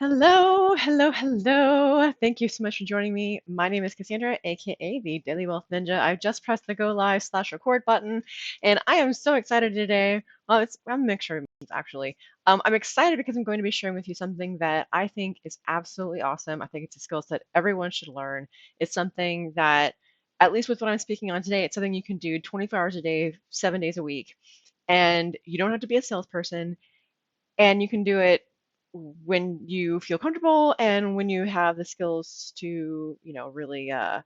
Hello, hello, hello. Thank you so much for joining me. My name is Cassandra, aka the Daily Wealth Ninja. I've just pressed the go live slash record button, and I am so excited today. Well, I'm a mixture of emotions, actually. I'm excited because I'm going to be sharing with you something that I think is absolutely awesome. I think it's a skill set everyone should learn. It's something that, at least with what I'm speaking on today, it's something you can do 24 hours a day, 7 days a week. And you don't have to be a salesperson, and you can do it when you feel comfortable and when you have the skills to, really uh,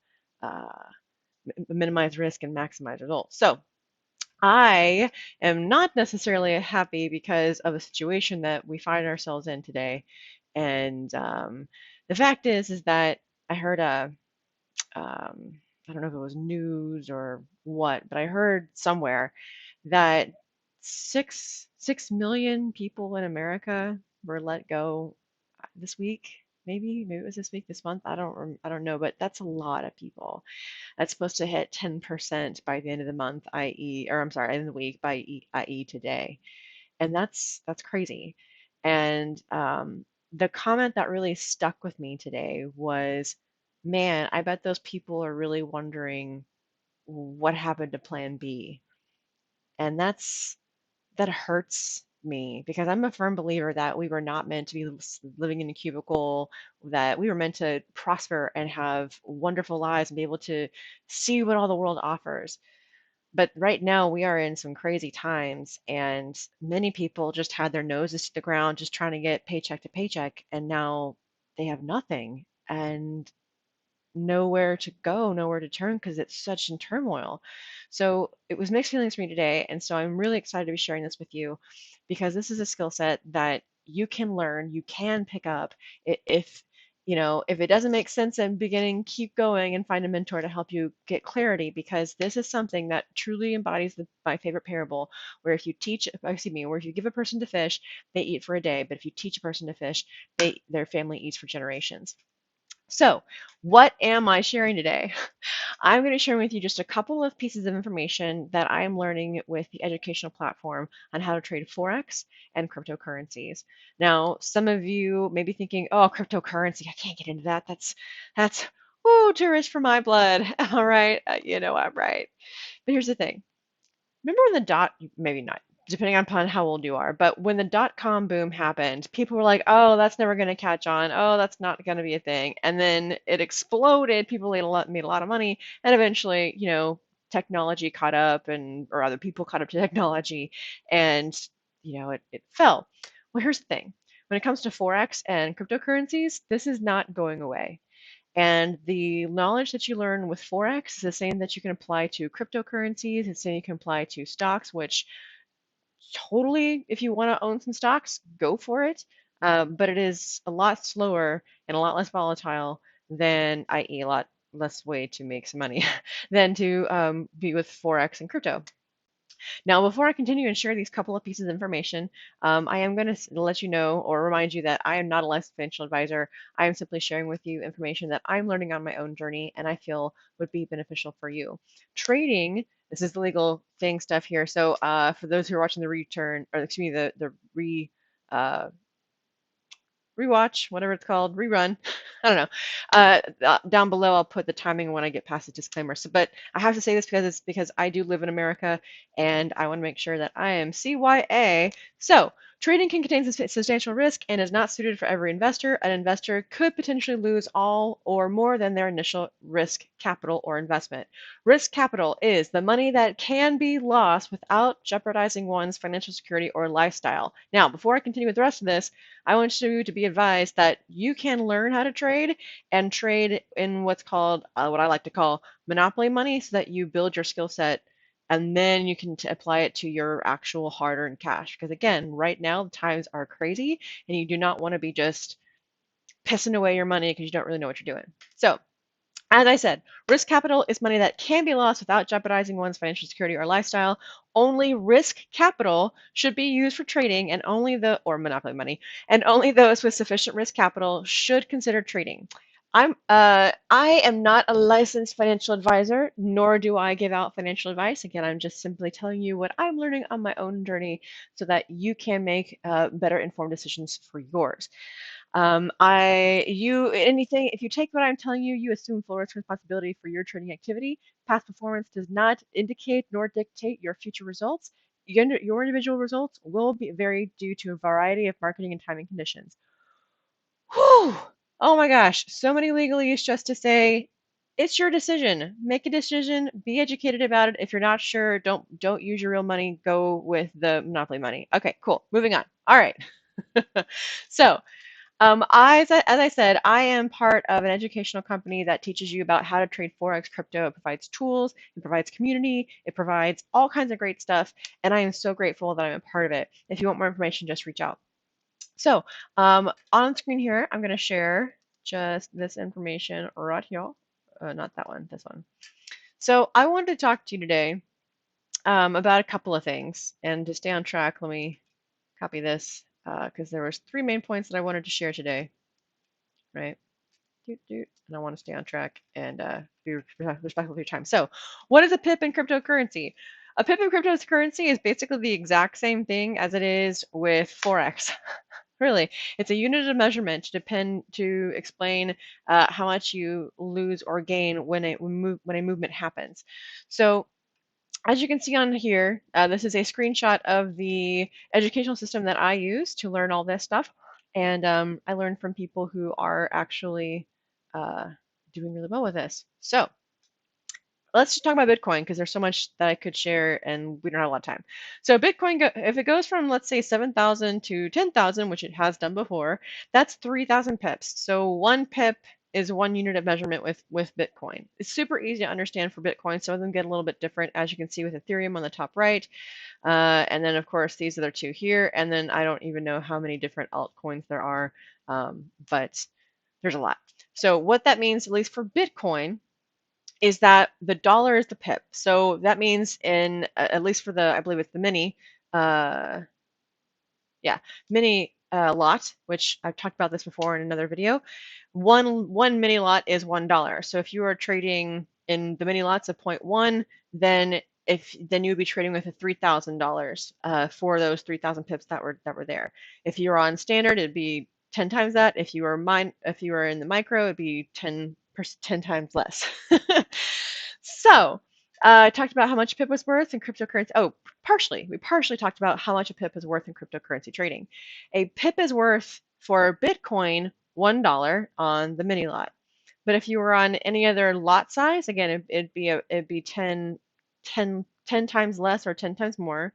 minimize risk and maximize results. So I am not necessarily happy because of the situation that we find ourselves in today. And the fact is that I heard I don't know if it was news or what, but I heard somewhere that six million people in America were let go this week. Maybe it was this week, this month. I don't know, but that's a lot of people. That's supposed to hit 10% by the end of the month, i.e., or I'm sorry, end of the week, i.e. today, and that's crazy. And the comment that really stuck with me today was, man, I bet those people are really wondering what happened to Plan B, and that hurts me because I'm a firm believer that we were not meant to be living in a cubicle, that we were meant to prosper and have wonderful lives and be able to see what all the world offers. But right now we are in some crazy times, and many people just had their noses to the ground just trying to get paycheck to paycheck, and now they have nothing and nowhere to go, nowhere to turn because it's such in turmoil. So it was mixed feelings for me today. And so I'm really excited to be sharing this with you because this is a skill set that you can learn, you can pick up. If if it doesn't make sense in the beginning, keep going and find a mentor to help you get clarity, because this is something that truly embodies my favorite parable, where if you teach, excuse me, where if you give a person to fish, they eat for a day, but if you teach a person to fish, their family eats for generations. So, what am I sharing today? I'm going to share with you just a couple of pieces of information that I am learning with the educational platform on how to trade forex and cryptocurrencies. Now, some of you may be thinking, "Oh, cryptocurrency, I can't get into that. That's too rich for my blood." All right, I'm right. But here's the thing. Remember when maybe not, depending upon how old you are, but when the dot-com boom happened, people were like, oh, that's never going to catch on. Oh, that's not going to be a thing. And then it exploded. People made a lot of money. And eventually, technology caught up, or other people caught up to technology, and, it fell. Well, here's the thing. When it comes to Forex and cryptocurrencies, this is not going away. And the knowledge that you learn with Forex is the same that you can apply to cryptocurrencies. It's the same you can apply to stocks, which totally, if you want to own some stocks, go for it. But it is a lot slower and a lot less volatile than, i.e., a lot less way to make some money than to be with Forex and crypto. Now, before I continue and share these couple of pieces of information, I am going to let you know or remind you that I am not a licensed financial advisor. I am simply sharing with you information that I'm learning on my own journey and I feel would be beneficial for you. Trading, this is the legal thing stuff here. So for those who are watching the return, or excuse me, the uh, rewatch, whatever it's called, rerun. I don't know. Down below, I'll put the timing when I get past the disclaimer. So, but I have to say this because I do live in America, and I want to make sure that I am CYA. So, trading can contain substantial risk and is not suited for every investor. An investor could potentially lose all or more than their initial risk capital or investment. Risk capital is the money that can be lost without jeopardizing one's financial security or lifestyle. Now, before I continue with the rest of this, I want you to be advised that you can learn how to trade and trade in what's called, what I like to call monopoly money, so that you build your skill set and then you can apply it to your actual hard earned cash. Because again, right now, the times are crazy and you do not want to be just pissing away your money because you don't really know what you're doing. So, as I said, risk capital is money that can be lost without jeopardizing one's financial security or lifestyle. Only risk capital should be used for trading, and or monopoly money, and only those with sufficient risk capital should consider trading. I am not a licensed financial advisor, nor do I give out financial advice. Again, I'm just simply telling you what I'm learning on my own journey so that you can make better informed decisions for yours. If you take what I'm telling you, you assume full risk responsibility for your trading activity. Past performance does not indicate nor dictate your future results. Your individual results will be varied due to a variety of marketing and timing conditions. Whew! Oh my gosh, so many legalese just to say it's your decision. Make a decision, be educated about it. If you're not sure, don't use your real money, go with the monopoly money. Okay, cool. Moving on. All right. So, as I said, I am part of an educational company that teaches you about how to trade Forex crypto. It provides tools, it provides community, it provides all kinds of great stuff, and I am so grateful that I'm a part of it. If you want more information, just reach out. So, on screen here, I'm going to share just this information right here. Not that one, this one. So, I wanted to talk to you today about a couple of things, and to stay on track, let me copy this because there was three main points that I wanted to share today, right? And I want to stay on track and be respectful of your time. So, what is a pip in cryptocurrency? A pip in cryptocurrency is basically the exact same thing as it is with Forex. Really, it's a unit of measurement to explain how much you lose or gain when a movement happens. So, as you can see on here, this is a screenshot of the educational system that I use to learn all this stuff. And I learned from people who are actually uh, doing really well with this. So let's just talk about Bitcoin because there's so much that I could share and we don't have a lot of time. So Bitcoin, if it goes from, let's say, 7,000 to 10,000, which it has done before, that's 3,000 pips. So one pip is one unit of measurement with Bitcoin. It's super easy to understand for Bitcoin. Some of them get a little bit different, as you can see with Ethereum on the top right. And then, of course, these are the two here. And then I don't even know how many different altcoins there are, but there's a lot. So what that means, at least for Bitcoin, is that the dollar is the pip. So that means at least for I believe it's the mini, uh, yeah, mini lot, which I've talked about this before in another video. One mini lot is $1. So if you are trading in the mini lots of point 0.1, then you would be trading with a $3,000 for those 3,000 pips that were there. If you were on standard, it'd be 10 times that. If you were in the micro, it'd be 10 times less. So, I talked about how much pip was worth in cryptocurrency. Oh, partially. We partially talked about how much a pip is worth in cryptocurrency trading. A pip is worth for Bitcoin $1 on the mini lot. But if you were on any other lot size, again, it'd be 10 times less or 10 times more.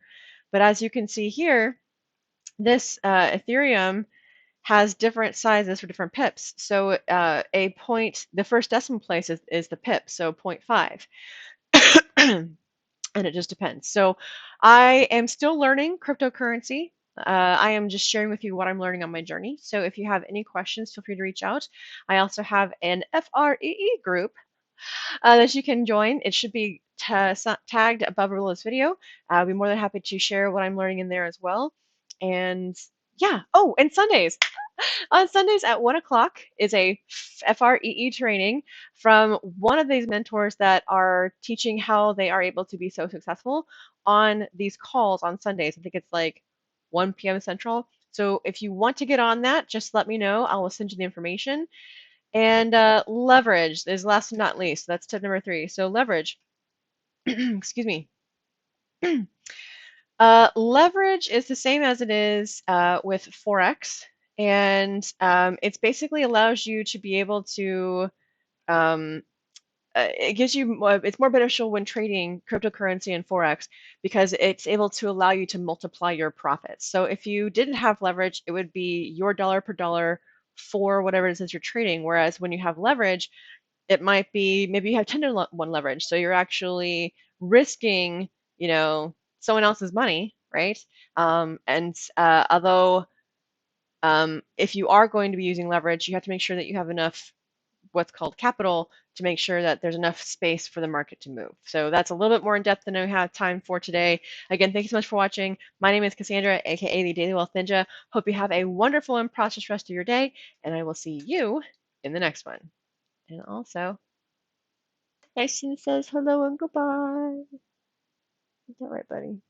But as you can see here, this Ethereum has different sizes for different pips. So the first decimal place is the pip, so 0.5. And it just depends. So I am still learning cryptocurrency. I am just sharing with you what I'm learning on my journey. So if you have any questions, feel free to reach out. I also have an FREE group that you can join. It should be tagged above below this video. I'll be more than happy to share what I'm learning in there as well. And yeah. Oh, and Sundays. On Sundays at 1 o'clock is a FREE training from one of these mentors that are teaching how they are able to be so successful on these calls on Sundays. I think it's like 1 p.m. Central. So if you want to get on that, just let me know. I will send you the information. And leverage is last but not least. That's tip number 3. So leverage, excuse me. Leverage is the same as it is with Forex, and it's basically allows you to be able to, um, it gives you it's more beneficial when trading cryptocurrency and Forex because it's able to allow you to multiply your profits. So if you didn't have leverage, it would be your dollar per dollar for whatever it is you're trading. Whereas when you have leverage, it might be maybe you have 10 to 1 leverage. So you're actually risking, someone else's money, right? And although if you are going to be using leverage, you have to make sure that you have enough what's called capital to make sure that there's enough space for the market to move. So that's a little bit more in depth than I have time for today. Again, thank you so much for watching. My name is Cassandra, aka the Daily Wealth Ninja. Hope you have a wonderful and prosperous rest of your day, and I will see you in the next one. And also, Tyson says hello and goodbye. Is that right, buddy?